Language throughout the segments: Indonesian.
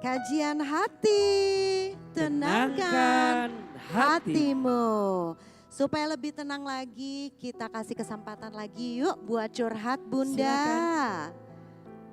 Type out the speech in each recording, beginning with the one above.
Kajian hati, tenangkan hatimu. Supaya lebih tenang lagi, kita kasih kesempatan lagi yuk buat curhat Bunda. Silakan.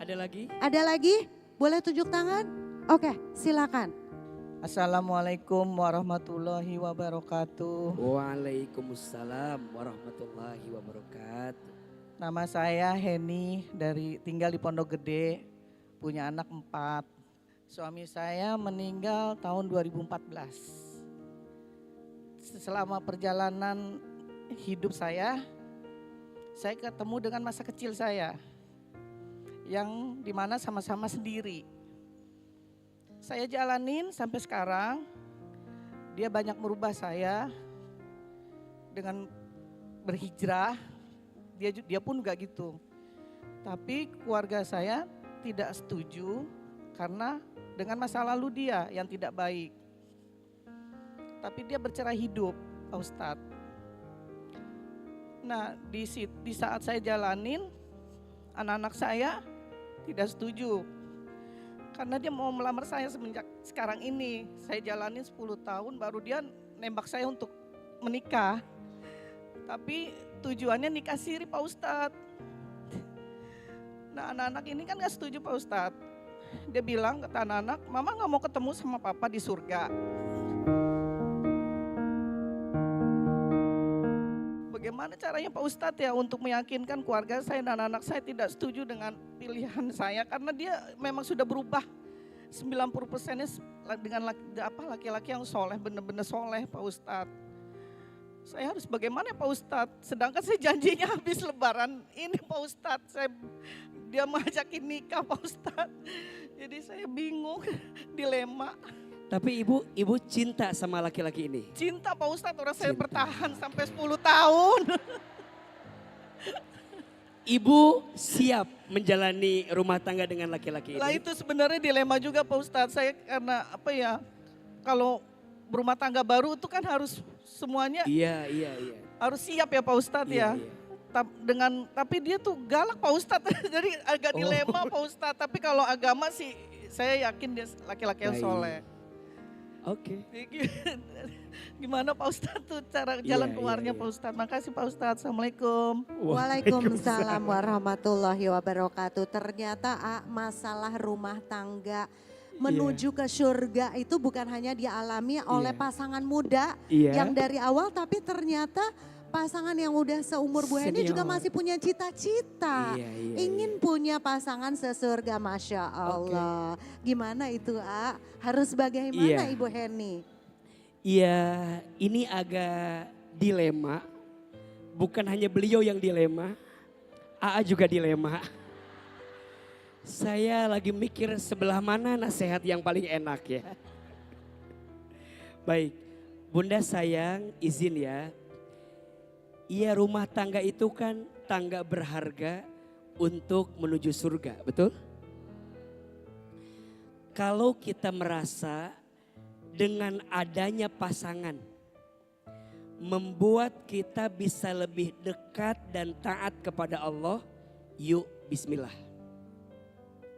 Ada lagi? Ada lagi? Boleh tunjuk tangan? Oke, silakan. Assalamualaikum warahmatullahi wabarakatuh. Waalaikumsalam warahmatullahi wabarakatuh. Nama saya Heni tinggal di Pondok Gede, punya anak 4. Suami saya meninggal tahun 2014. Selama perjalanan hidup saya ketemu dengan masa kecil saya yang dimana sama-sama sendiri. Saya jalanin sampai sekarang, dia banyak merubah saya dengan berhijrah, dia pun gak gitu. Tapi keluarga saya tidak setuju karena dengan masa lalu dia yang tidak baik. Tapi dia bercerai hidup, Pak Ustadz. Nah di saat saya jalanin, anak-anak saya tidak setuju. Karena dia mau melamar saya semenjak sekarang ini. Saya jalanin 10 tahun baru dia nembak saya untuk menikah. Tapi tujuannya nikah siri Pak Ustadz. Nah anak-anak ini kan gak setuju Pak Ustadz. Dia bilang ke anak-anak, mama gak mau ketemu sama papa di surga. Bagaimana caranya Pak Ustadz ya untuk meyakinkan keluarga saya dan anak saya tidak setuju dengan pilihan saya. Karena dia memang sudah berubah 90%-nya dengan laki-laki yang soleh, benar-benar soleh Pak Ustadz. Saya harus bagaimana Pak Ustadz? Sedangkan saya janjinya habis lebaran ini Pak Ustadz. Dia mengajakin nikah Pak Ustadz. Jadi saya bingung, dilema. Tapi ibu cinta sama laki-laki ini? Cinta Pak Ustadz, orang saya Cinta. bertahan sampai 10 tahun. Ibu siap menjalani rumah tangga dengan laki-laki ini? Lah itu sebenarnya dilema juga Pak Ustadz. Saya karena kalau berumah tangga baru itu kan harus semuanya Iya. harus siap ya Pak Ustadz ya. Iya. Tapi dia tuh galak Pak Ustadz, jadi agak dilema Pak Ustadz. Tapi kalau agama sih saya yakin dia laki-laki yang Baik. soleh. Oke. Gimana Pak Ustadz tuh cara jalan keluarnya iya. Pak Ustadz. Makasih Pak Ustadz, Assalamualaikum. Waalaikumsalam warahmatullahi wabarakatuh. Ternyata masalah rumah tangga menuju ke surga itu bukan hanya dialami oleh Iya. pasangan muda Iya. yang dari awal, tapi ternyata pasangan yang udah seumur Bu Heni juga Senior. masih punya cita-cita. Iya. Ingin punya pasangan sesurga, Masya Allah. Gimana itu Harus bagaimana Iya. Ibu Heni? Iya, ini agak dilema. Bukan hanya beliau yang dilema, AA juga dilema. Saya lagi mikir sebelah mana nasihat yang paling enak ya. Baik, Bunda sayang izin ya. Iya, rumah tangga itu kan tangga berharga untuk menuju surga, betul? Kalau kita merasa dengan adanya pasangan membuat kita bisa lebih dekat dan taat kepada Allah, yuk bismillah.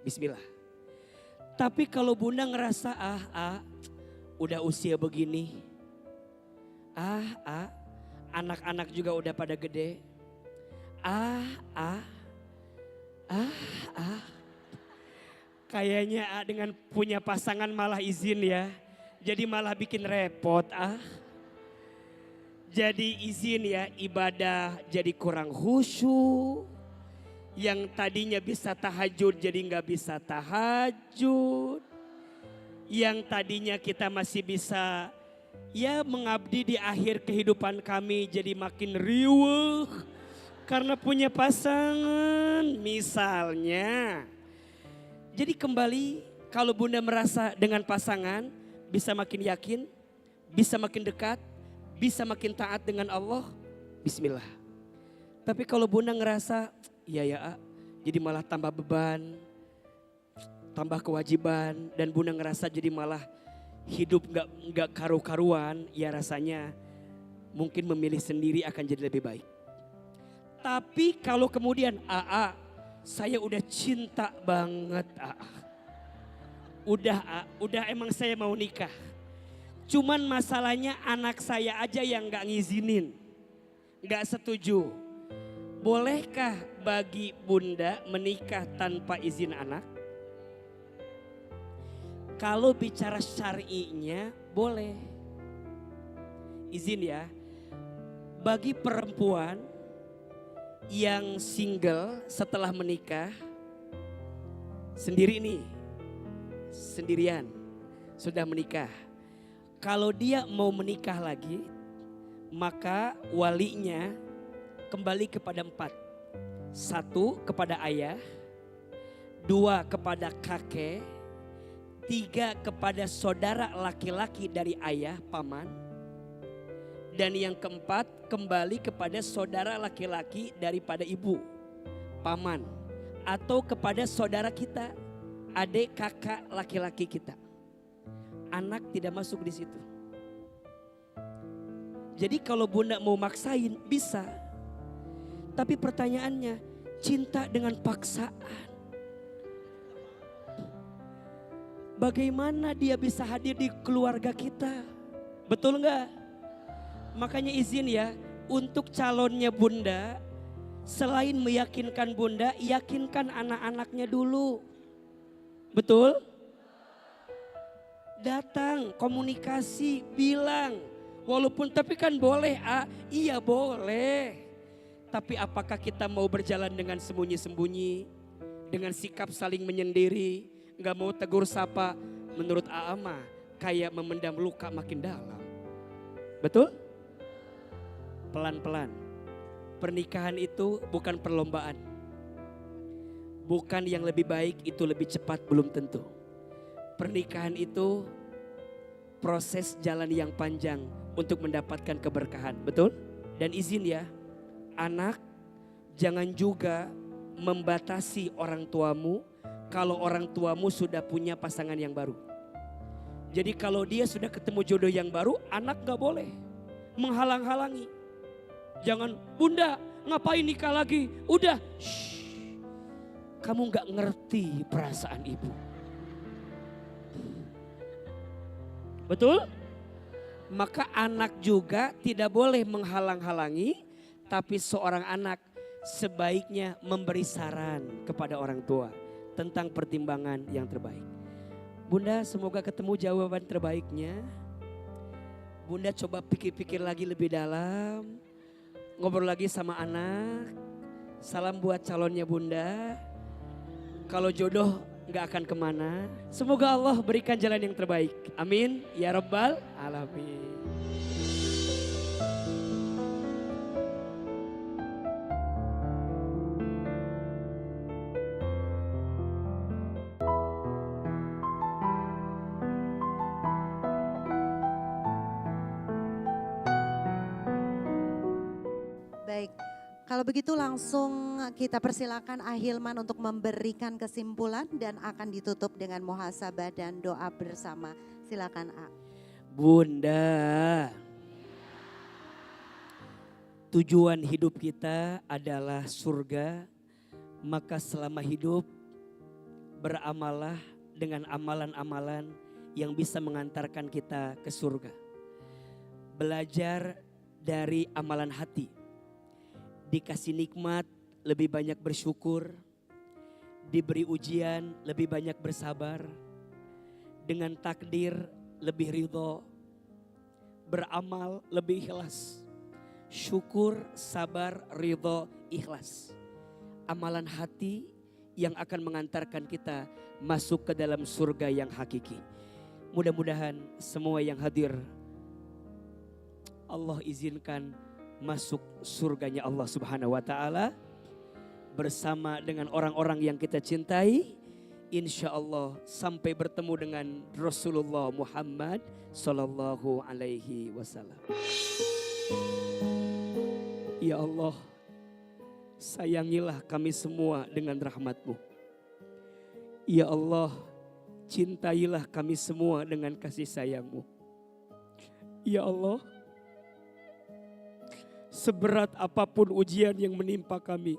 Bismillah. Tapi kalau Bunda ngerasa udah usia begini. Anak-anak juga udah pada gede. Kayaknya dengan punya pasangan malah izin ya. Jadi malah bikin repot Jadi izin ya, ibadah jadi kurang khusyuk. Yang tadinya bisa tahajud jadi nggak bisa tahajud. Yang tadinya kita masih bisa ya mengabdi di akhir kehidupan kami jadi makin riuh. Karena punya pasangan misalnya. Jadi kembali kalau Bunda merasa dengan pasangan bisa makin yakin, bisa makin dekat, bisa makin taat dengan Allah, bismillah. Tapi kalau Bunda ngerasa jadi malah tambah beban, tambah kewajiban dan Bunda ngerasa jadi malah hidup nggak karu-karuan, ya rasanya mungkin memilih sendiri akan jadi lebih baik. Tapi kalau kemudian saya udah cinta banget Udah emang saya mau nikah. Cuman masalahnya anak saya aja yang gak ngizinin. Gak setuju. Bolehkah bagi bunda menikah tanpa izin anak? Kalau bicara syar'inya boleh. Izin ya. Bagi perempuan yang single setelah menikah. Sendiri nih. Sendirian. Sudah menikah. Kalau dia mau menikah lagi. Maka walinya kembali kepada 4. 1 kepada ayah. 2 kepada kakek. 3 kepada saudara laki-laki dari ayah, paman. Dan yang keempat kembali kepada saudara laki-laki daripada ibu, paman. Atau kepada saudara kita, adik kakak laki-laki kita. Anak tidak masuk di situ. Jadi kalau bunda mau maksain bisa. Tapi pertanyaannya, cinta dengan paksaan. Bagaimana dia bisa hadir di keluarga kita? Betul nggak? Makanya izin ya, untuk calonnya bunda, selain meyakinkan bunda, yakinkan anak-anaknya dulu. Betul? Datang, komunikasi, bilang. Walaupun tapi kan boleh, iya boleh. Tapi apakah kita mau berjalan dengan sembunyi-sembunyi, dengan sikap saling menyendiri, nggak mau tegur sapa? Menurut Aama kayak memendam luka makin dalam. Betul? Pelan-pelan. Pernikahan itu bukan perlombaan. Bukan yang lebih baik itu lebih cepat, belum tentu. Pernikahan itu proses jalan yang panjang untuk mendapatkan keberkahan. Betul? Dan izin ya, anak jangan juga membatasi orang tuamu kalau orang tuamu sudah punya pasangan yang baru. Jadi kalau dia sudah ketemu jodoh yang baru, anak gak boleh menghalang-halangi. Jangan, bunda ngapain nikah lagi? Udah, shh, kamu gak ngerti perasaan ibu. Betul? Maka anak juga tidak boleh menghalang-halangi. Tapi seorang anak sebaiknya memberi saran kepada orang tua tentang pertimbangan yang terbaik. Bunda semoga ketemu jawaban terbaiknya. Bunda coba pikir-pikir lagi lebih dalam. Ngobrol lagi sama anak. Salam buat calonnya bunda. Kalau jodoh gak akan kemana. Semoga Allah berikan jalan yang terbaik. Amin. Ya Rabbal Alamin. Baik, kalau begitu langsung kita persilakan Ahilman untuk memberikan kesimpulan dan akan ditutup dengan muhasabah dan doa bersama. Silakan A. Bunda, tujuan hidup kita adalah surga, maka selama hidup beramalah dengan amalan-amalan yang bisa mengantarkan kita ke surga. Belajar dari amalan hati. Dikasih nikmat lebih banyak bersyukur, diberi ujian lebih banyak bersabar, dengan takdir lebih ridho, beramal lebih ikhlas, syukur, sabar, ridho, ikhlas. Amalan hati yang akan mengantarkan kita masuk ke dalam surga yang hakiki. Mudah-mudahan semua yang hadir Allah izinkan masuk surganya Allah Subhanahu wa taala bersama dengan orang-orang yang kita cintai. Insya Allah sampai bertemu dengan Rasulullah Muhammad sallallahu alaihi wasallam. Ya Allah, sayangilah kami semua dengan rahmat-Mu. Ya Allah, cintailah kami semua dengan kasih sayang-Mu. Ya Allah, seberat apapun ujian yang menimpa kami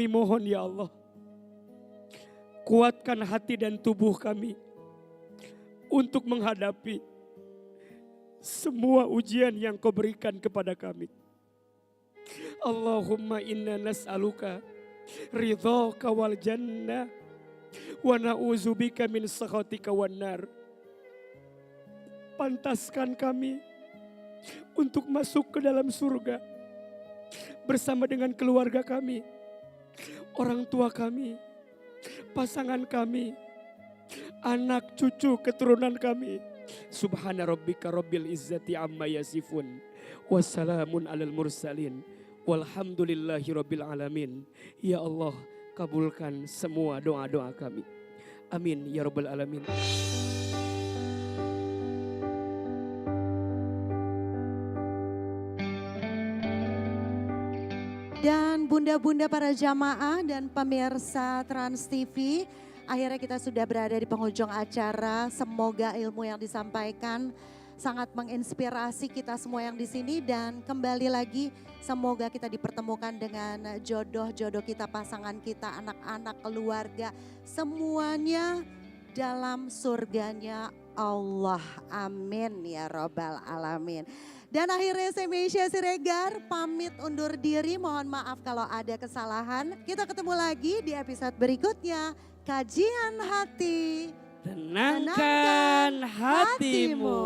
mohon ya Allah, Kuatkan hati dan tubuh kami untuk menghadapi semua ujian yang kau berikan kepada kami. Allahumma inna nas'aluka ridhaka wal jannah wa na'udzubika min sakhatika wan nar. Pantaskan kami untuk masuk ke dalam surga bersama dengan keluarga kami, orang tua kami, pasangan kami, anak cucu keturunan kami. Subhana rabbika rabbil izzati amma yasifun. Wassalamun alal mursalin. Walhamdulillahi rabbil alamin. Ya Allah, kabulkan semua doa-doa kami. Amin ya rabbal alamin. Dan bunda-bunda para jamaah dan pemirsa Trans TV, akhirnya kita sudah berada di penghujung acara. Semoga ilmu yang disampaikan sangat menginspirasi kita semua yang di sini, dan kembali lagi semoga kita dipertemukan dengan jodoh-jodoh kita, pasangan kita, anak-anak, keluarga, semuanya dalam surganya Allah. Amin ya robbal alamin. Dan akhirnya saya Meisya Siregar pamit undur diri. Mohon maaf kalau ada kesalahan. Kita ketemu lagi di episode berikutnya. Kajian Hati. Tenangkan hatimu.